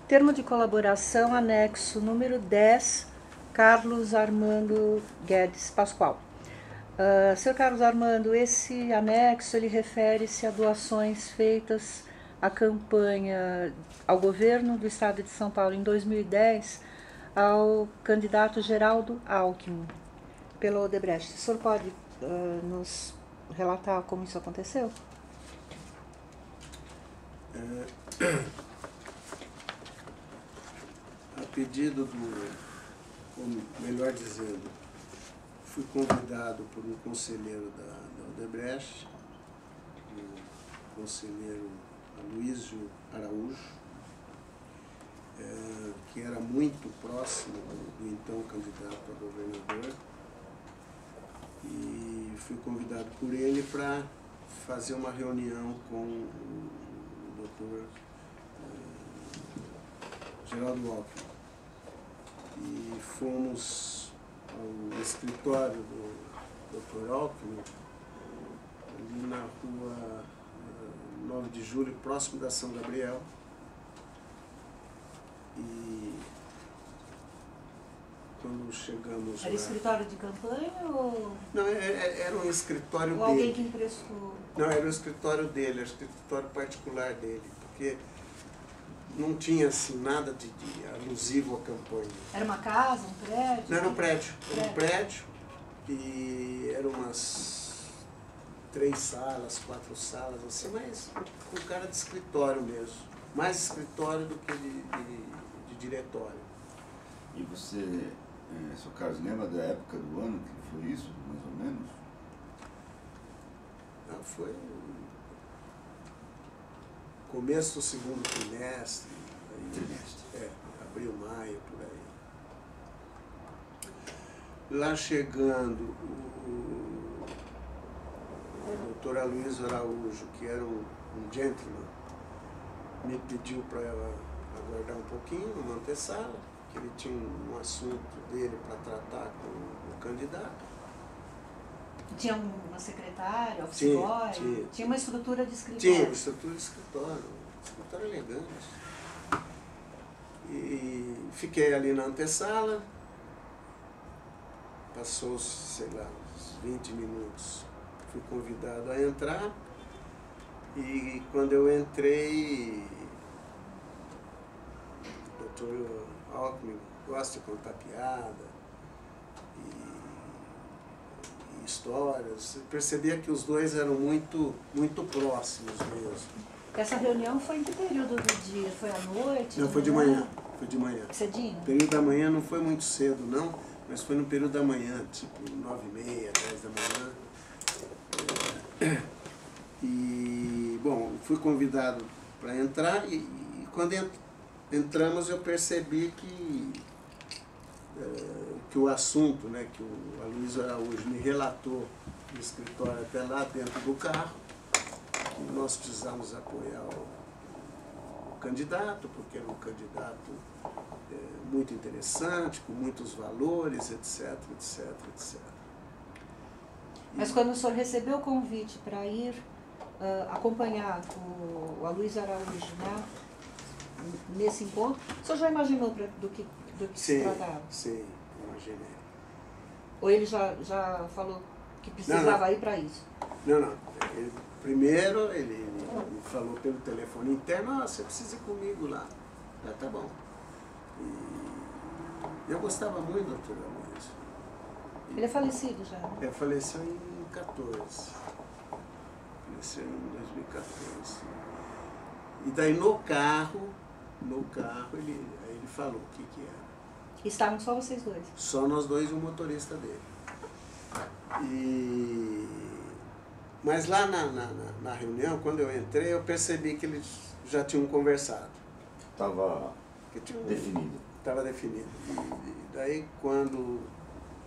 Termo de colaboração, anexo número 10, Carlos Armando Guedes Pascoal. Sr. Carlos Armando, esse anexo ele refere-se a doações feitas à campanha ao governo do estado de São Paulo em 2010 ao candidato Geraldo Alckmin pela Odebrecht. O senhor pode nos relatar como isso aconteceu? A pedido ou melhor dizendo, fui convidado por um conselheiro da Odebrecht, o conselheiro Aloysio Araújo, que era muito próximo do então candidato a governador, e fui convidado por ele para fazer uma reunião com o doutor Geraldo Alckmin. E fomos ao escritório do Dr. Alckmin, ali na rua 9 de Julho, próximo da São Gabriel. E quando chegamos Era lá... escritório de campanha ou... Não, era um escritório ou dele. alguém que emprestou? Não, era o escritório dele, era o escritório particular dele, porque não tinha assim nada de alusivo à campanha. Era uma casa, um prédio? Não, era um prédio. Era um prédio e eram umas 3 salas, 4 salas, assim, mas com cara de escritório mesmo. Mais escritório do que de diretório. E você, Sr. Carlos, lembra da época do ano que foi isso, mais ou menos? Não, foi começo do segundo trimestre. Abril, maio, por aí. Lá chegando, o doutor Aloysio Araújo, que era um gentleman, me pediu para aguardar um pouquinho numa antessala, que ele tinha um assunto dele para tratar com o candidato. Tinha uma secretária, office boy? Tinha uma estrutura de escritório? Tinha uma estrutura de escritório elegante. E fiquei ali na antessala, passou, sei lá, uns 20 minutos, fui convidado a entrar, e quando eu entrei, o doutor Alckmin gosta de contar piada e histórias. Eu percebia que os dois eram muito próximos mesmo. Essa reunião foi em que período do dia? Foi à noite? Não, foi de manhã. Foi de manhã. Cedinho? O período da manhã não foi muito cedo, não, mas foi no período da manhã, tipo 9h30, 10 da manhã. E, bom, fui convidado para entrar e quando entramos eu percebi que o assunto, né, que o Aloysio Araújo me relatou no escritório até lá dentro do carro, que nós precisamos apoiar o candidato, porque era um candidato muito interessante, com muitos valores, etc, etc, etc. Mas quando o senhor recebeu o convite para ir acompanhar o Aloysio Araújo, né, nesse encontro, o senhor já imaginou do que se tratava? Sim, imaginei. Ou ele já falou que precisava ir para isso? Não. Primeiro ele me falou pelo telefone interno, você precisa ir comigo lá. Tá bom. E eu gostava muito do doutor Aloysio. Ele é falecido já, né? Ele faleceu em 2014. Faleceu em 2014. E daí no carro ele falou o que era. Estavam só vocês dois? Só nós dois e o motorista dele. Mas lá na reunião, quando eu entrei, eu percebi que eles já tinham conversado. Estava definido. Estava definido. E daí, quando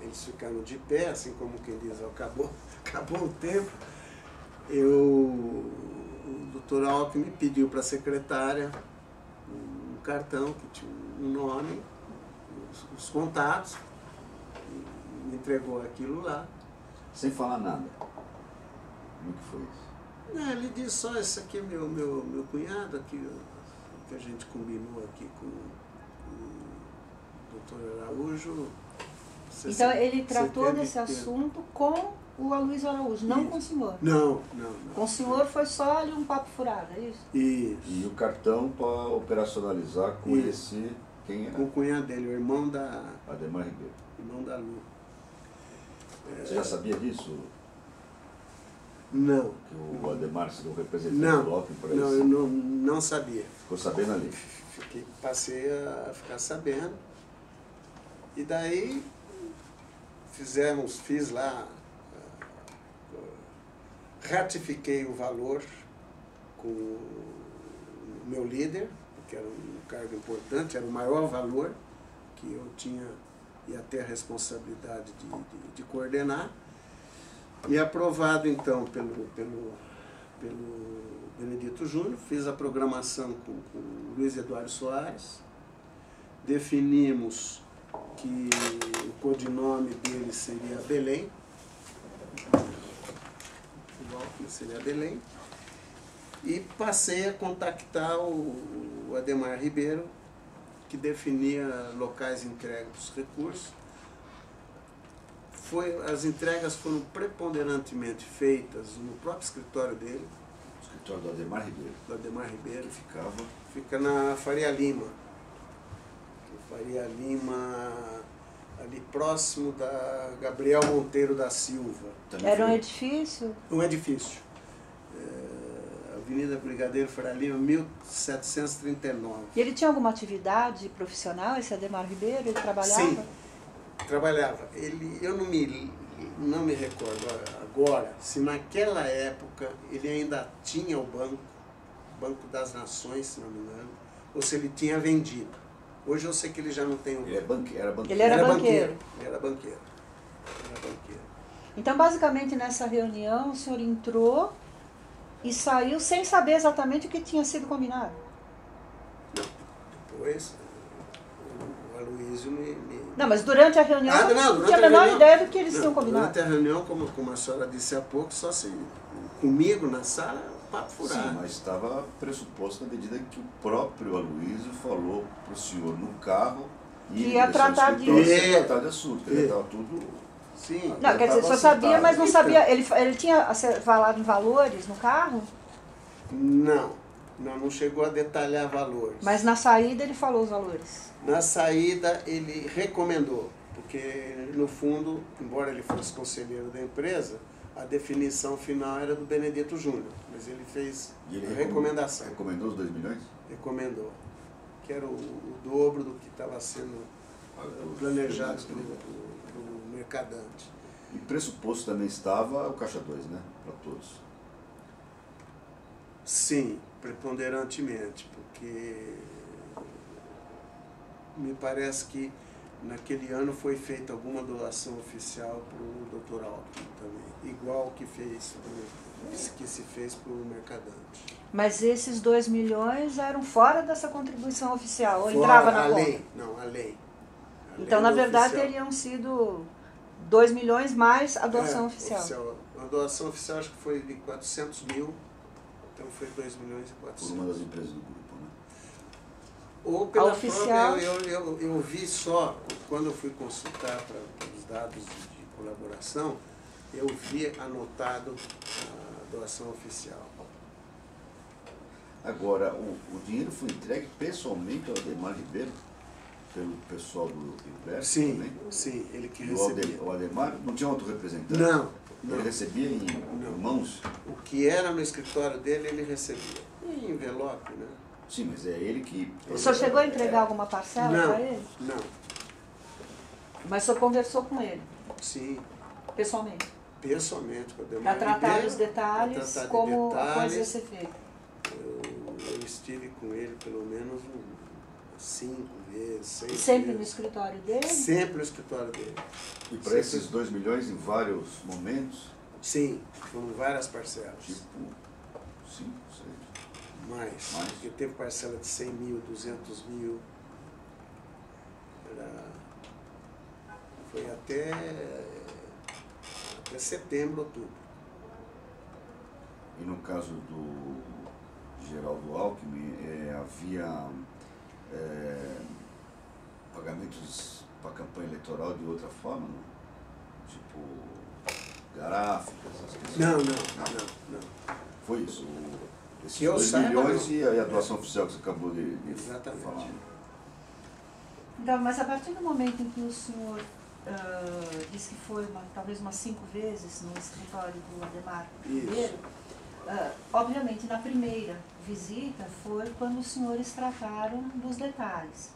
eles ficaram de pé, assim como quem diz, acabou o tempo, o doutor Alckmin pediu para a secretária um cartão que tinha um nome, os contatos, me entregou aquilo lá. Sem falar nada. Como que foi isso? Não, ele disse só, esse aqui é meu cunhado, aqui que a gente combinou aqui com o Dr. Araújo. Então ele tratou setembro, desse assunto com o Aloysio Araújo, não com o senhor? Não. Com o senhor foi só ali um papo furado, é isso? Isso. E o cartão para operacionalizar com Isso. esse... Quem era? Com o cunhado dele, o irmão da... Ademar Ribeiro. Irmão da Lu. Você já sabia disso? Não. Que o Ademar seria o representante Não, do Alckmin para não, isso? eu não sabia. Ficou sabendo ali? Passei a ficar sabendo. E daí fiz lá, ratifiquei o valor com o meu líder, que era um cargo importante, era o maior valor que eu ia ter a responsabilidade de coordenar. E aprovado então pelo Benedito Júnior, fiz a programação com o Luiz Eduardo Soares, definimos que o codinome dele seria Belém, o Alckmin seria Belém, e passei a contactar o Ademar Ribeiro, que definia locais de entrega dos recursos. As entregas foram preponderantemente feitas no próprio escritório dele. O escritório do Ademar Ribeiro. Do Ademar Ribeiro. Fica na Faria Lima. Faria Lima, ali próximo da Gabriel Monteiro da Silva. Era um edifício? Um edifício. Avenida Brigadeiro Faria Lima, 1739. E ele tinha alguma atividade profissional, esse Ademar Ribeiro? Ele trabalhava? Sim, trabalhava. Eu não me recordo agora se naquela época ele ainda tinha o Banco das Nações, se não me engano, ou se ele tinha vendido. Hoje eu sei que ele já não tem o banco. Ele era banqueiro. Ele era banqueiro. Então, basicamente, nessa reunião, o senhor entrou e saiu sem saber exatamente o que tinha sido combinado? Não, depois o Aloysio me... Não, mas durante a reunião não tinha a menor ideia do que eles tinham combinado. Durante a reunião, como a senhora disse há pouco, só se comigo na sala, papo furado. Sim, mas estava pressuposto na medida que o próprio Aloysio falou para o senhor no carro que ia tratar disso. Ia tratar de assunto, ele estava tudo... Sim. Não, quer dizer, só sabia, mas não sabia. Ele tinha falado em valores no carro? Não chegou a detalhar valores. Mas na saída ele falou os valores? Na saída ele recomendou, porque no fundo, embora ele fosse conselheiro da empresa, a definição final era do Benedito Júnior, mas ele fez a recomendação. Recomendou os 2 milhões? Recomendou, que era o dobro do que estava sendo planejado pelo Mercadante. E pressuposto também estava o Caixa 2, né? Para todos. Sim, preponderantemente, porque me parece que naquele ano foi feita alguma doação oficial para o Dr. Alckmin também, igual que se fez para o Mercadante. Mas esses 2 milhões eram fora dessa contribuição oficial, ou entrava na conta? Lei, não, a lei. Então, na verdade, teriam sido 2 milhões mais a doação oficial. A doação oficial acho que foi de 400 mil, então foi 2 milhões e 400. Por uma das empresas do grupo, né? Ou pela oficial... própria, eu vi só, quando eu fui consultar para os dados de colaboração, eu vi anotado a doação oficial. Agora, o dinheiro foi entregue pessoalmente ao Ademar Ribeiro? Pelo pessoal do Inverso também? Sim, ele que e recebia. O Ademar não tinha outro representante? Não. Ele recebia em mãos? O que era no escritório dele, ele recebia. Em envelope, né? Sim, mas é ele que... O senhor chegou a entregar alguma parcela para ele? Não. Mas o senhor conversou com ele? Sim. Pessoalmente? Pessoalmente, com o Ademar Para tratar Ribeiro, dos detalhes, como a coisa ia ser feita? Eu estive com ele pelo menos 5 vezes, 6 vezes. Sempre no escritório dele? Sempre no escritório dele. E para esses 2 milhões em vários momentos? Sim, foram várias parcelas. Tipo 5, 6? Mais. Porque teve parcela de 100 mil, 200 mil. Foi até setembro, outubro. E no caso Geraldo Alckmin, havia pagamentos para a campanha eleitoral de outra forma, não? Tipo, gráficas, essas questões? Não. Foi isso? Esses Que eu 2 saiba, milhões não. e a doação oficial que você acabou de Exatamente. falar. Então, mas a partir do momento em que o senhor disse que foi talvez umas 5 vezes no escritório do Ademar Ribeiro, obviamente na primeira visita foi quando os senhores trataram dos detalhes,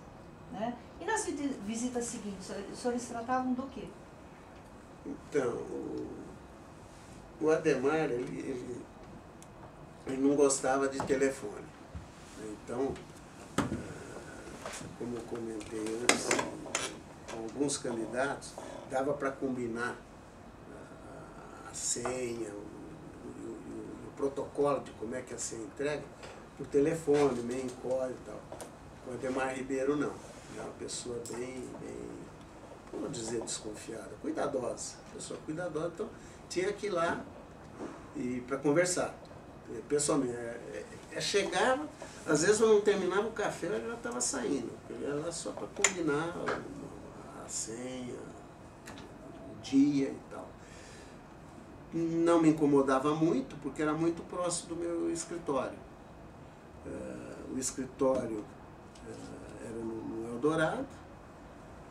né? E nas visitas seguintes, os senhores tratavam do quê? Então, o Ademar, ele não gostava de telefone. Então, como eu comentei antes, com alguns candidatos, dava para combinar a senha, o protocolo de como é que ia ser entregue, por telefone, meio em código e tal. Com o Ademar Ribeiro, não. Era uma pessoa bem, não vou dizer desconfiada, cuidadosa. Pessoa cuidadosa, então tinha que ir lá para conversar. Pessoalmente, chegava, às vezes eu não terminava o café, eu já estava saindo. Eu ia lá só para combinar a senha, o dia e tal. Não me incomodava muito, porque era muito próximo do meu escritório. O escritório era no Eldorado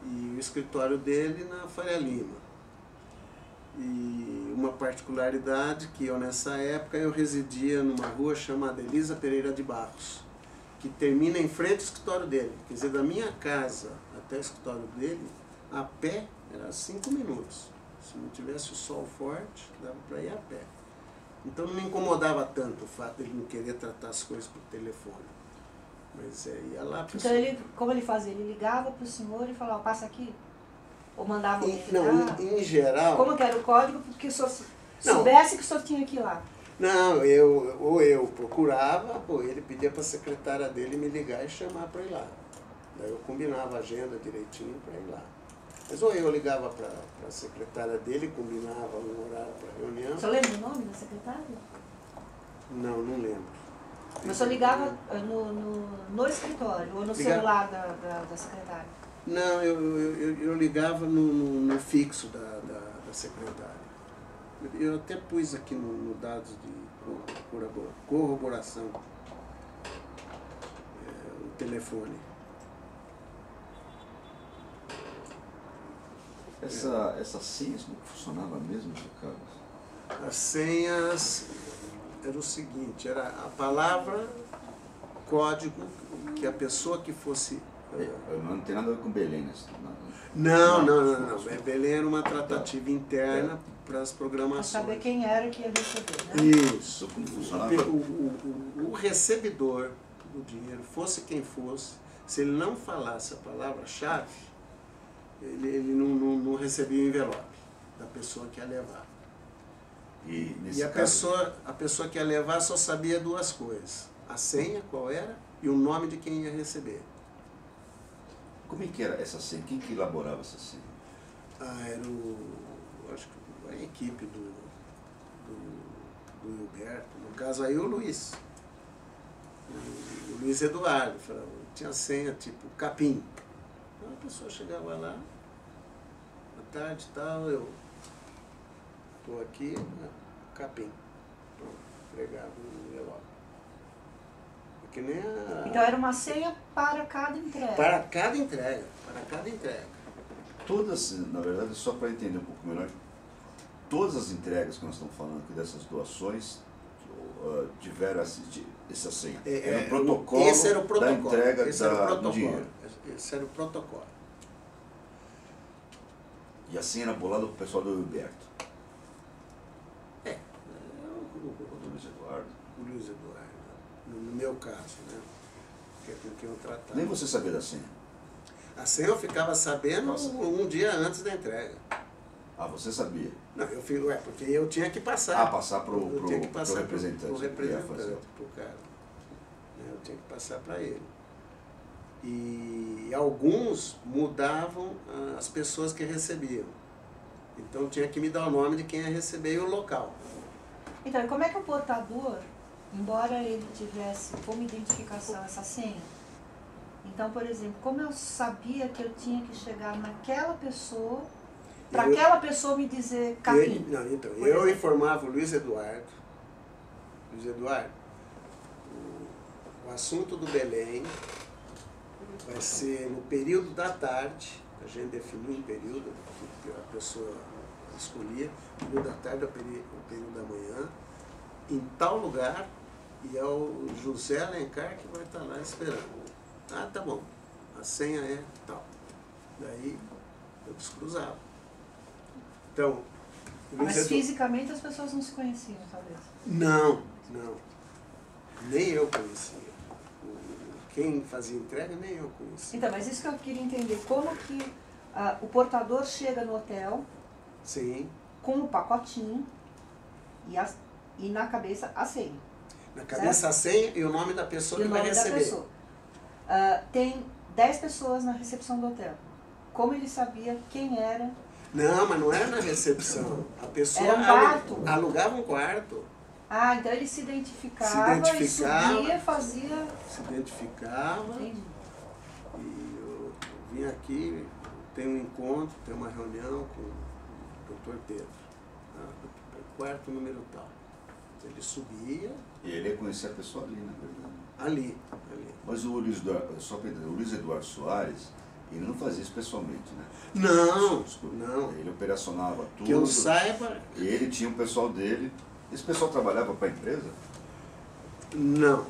e o escritório dele na Faria Lima. E uma particularidade que eu, nessa época, eu residia numa rua chamada Elisa Pereira de Barros, que termina em frente ao escritório dele. Quer dizer, da minha casa até o escritório dele, a pé, era 5 minutos. Se não tivesse o sol forte, dava para ir a pé. Então não me incomodava tanto o fato de ele não querer tratar as coisas por telefone. Mas ia lá... Então, como ele fazia? Ele ligava para o senhor e falava, passa aqui? Ou mandava alguém ligar? Não, em geral... Como que era o código? Porque o senhor soubesse que o senhor tinha que ir lá. Não, eu procurava, ou ele pedia para a secretária dele me ligar e chamar para ir lá. Daí eu combinava a agenda direitinho para ir lá. Mas ou eu ligava para a secretária dele, combinava um horário para reunião. O senhor lembra o nome da secretária? Não lembro. Mas o senhor ligava no escritório ou no celular da secretária? Não, eu ligava no fixo da secretária. Eu até pus aqui no dados de corroboração o telefone. Essas senhas como funcionava mesmo, Carlos? As senhas era o seguinte, era a palavra, código, que a pessoa que fosse... Não tem nada a ver com Belém, né? Não. Belém era uma tratativa interna para as programações. Para saber quem era que ia receber, né? Isso. Como funcionava? O recebedor do dinheiro, fosse quem fosse, se ele não falasse a palavra-chave, ele não recebia o envelope da pessoa que ia levar. E a pessoa que ia levar só sabia 2 coisas. A senha, qual era, e o nome de quem ia receber. Como é que era essa senha? Quem que elaborava essa senha? Era acho que a equipe do Hilberto, no caso aí o Luiz. O Luiz Eduardo, tinha senha tipo capim. Então a pessoa chegava lá, à tarde e tal, eu estou aqui, né, capim. Pregava no envelope. Que nem Então era uma senha para cada entrega. Para cada entrega. Todas, na verdade, só para entender um pouco melhor, todas as entregas que nós estamos falando aqui dessas doações tiveram essa senha. Era o protocolo, esse era o protocolo da entrega do dinheiro. Esse era o protocolo. E a senha era bolada para o pessoal do Hilberto. O Luiz Eduardo. O Luiz Eduardo. No meu caso, né? Que é com quem eu tratava. Nem você sabia da senha? A senha eu ficava sabendo um dia antes da entrega. Ah, você sabia? Não, eu fiz, porque eu tinha que passar. Passar para o representante. Para o representante, para o cara. Eu tinha que passar para ele. E alguns mudavam as pessoas que recebiam. Então tinha que me dar o nome de quem ia receber e o local. Então, e como é que o portador embora ele tivesse como identificação essa senha, então, por exemplo, como eu sabia que eu tinha que chegar naquela pessoa, para aquela pessoa me dizer capim? Então, eu informava o Luiz Eduardo, o assunto do Belém vai ser no período da tarde, a gente definiu um período que a pessoa escolhia, o período da tarde é o período da manhã, em tal lugar, e é o José Alencar que vai estar lá esperando. Ah, tá bom, a senha é tal. Daí eu descruzava. Então, mas fisicamente as pessoas não se conheciam, talvez? Não. Nem eu conhecia. Quem fazia entrega, nem eu conhecia. Então, mas isso que eu queria entender, como que o portador chega no hotel, sim, com o pacotinho e na cabeça a senha. Na cabeça certo? A senha e o nome da pessoa que vai receber. Tem 10 pessoas na recepção do hotel. Como ele sabia quem era? Não, mas não era na recepção. A pessoa era um quarto? Alugava um quarto. Ah, então ele se identificava e subia, fazia... Se identificava. Entendi. E eu vim aqui, tem um encontro, tem uma reunião com o Dr. Pedro. Quarto número tal. Ele subia. E ele ia conhecer a pessoa ali, na verdade. Ali. Mas o Luiz Eduardo Soares, ele não fazia isso pessoalmente, né? Não. Ele operacionava tudo. Que eu saiba. Ele tinha um pessoal dele. Esse pessoal trabalhava para a empresa? Não.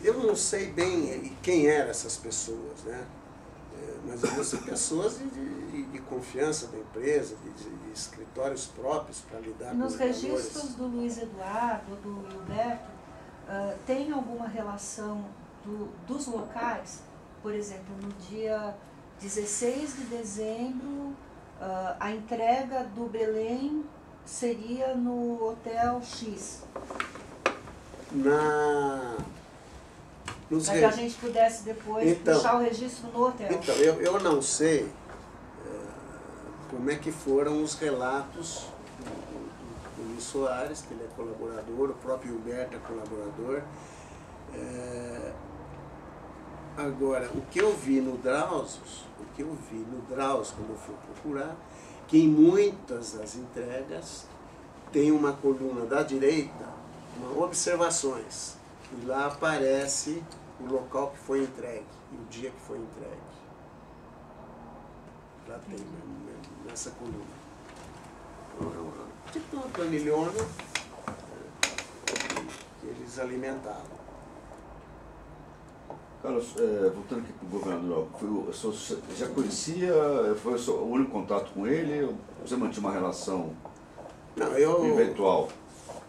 Eu não sei bem quem eram essas pessoas, né? Mas eram pessoas de confiança da empresa, de escritórios próprios para lidar com os valores. Nos registros do Luiz Eduardo, do Hilberto, tem alguma relação dos locais? Por exemplo, no dia 16 de dezembro, a entrega do Belém seria no Hotel X. Para que a gente pudesse depois puxar o registro no hotel. Então, eu não sei como é que foram os relatos do Luiz Soares, que ele é colaborador, o próprio Hilberto é colaborador. Agora, o que eu vi no Drauzio, quando eu fui procurar, que em muitas das entregas tem uma coluna da direita, observações, e lá aparece o local que foi entregue, e o dia que foi entregue. Lá tem, nessa coluna. Tipo uma planilhona que eles alimentavam. Carlos, voltando aqui para o governador, você já conhecia, foi o único contato com ele, você mantinha uma relação eventual?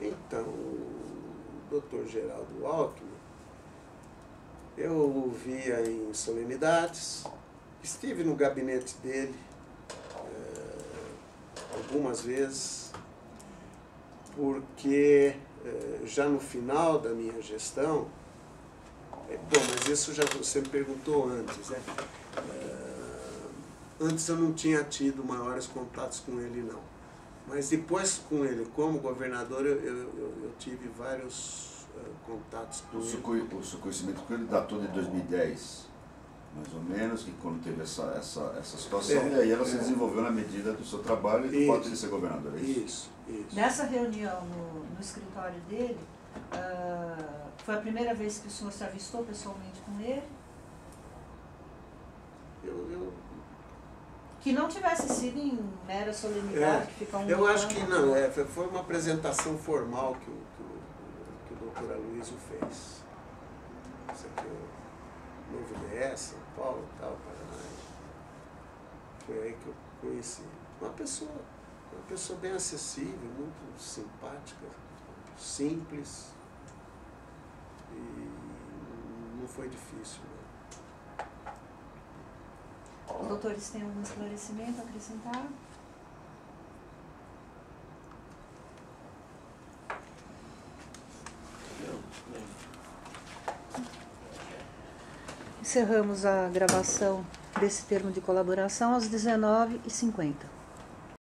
Então, o Dr. Geraldo Alckmin, eu o via em solenidades, estive no gabinete dele algumas vezes, porque já no final da minha gestão, bom, mas isso já você me perguntou antes, né? Antes eu não tinha tido maiores contatos com ele, não. Mas depois com ele, como governador, eu tive vários contatos com ele. O seu conhecimento com ele datou de 2010, mais ou menos, que quando teve essa situação, e aí ela se desenvolveu na medida do seu trabalho e do fato de ser governador, é isso? Isso. Nessa reunião no escritório dele, foi a primeira vez que o senhor se avistou pessoalmente com ele? Que não tivesse sido em mera solenidade, que fica eu acho que não, foi uma apresentação formal que o Dr. Aloysio fez. Isso aqui é o Novo DS, São Paulo, tal, Paraná. Foi aí que eu conheci. Uma pessoa bem acessível, muito simpática, simples. E não foi difícil, né? Os doutores têm algum esclarecimento a acrescentar? Encerramos a gravação desse termo de colaboração às 19h50.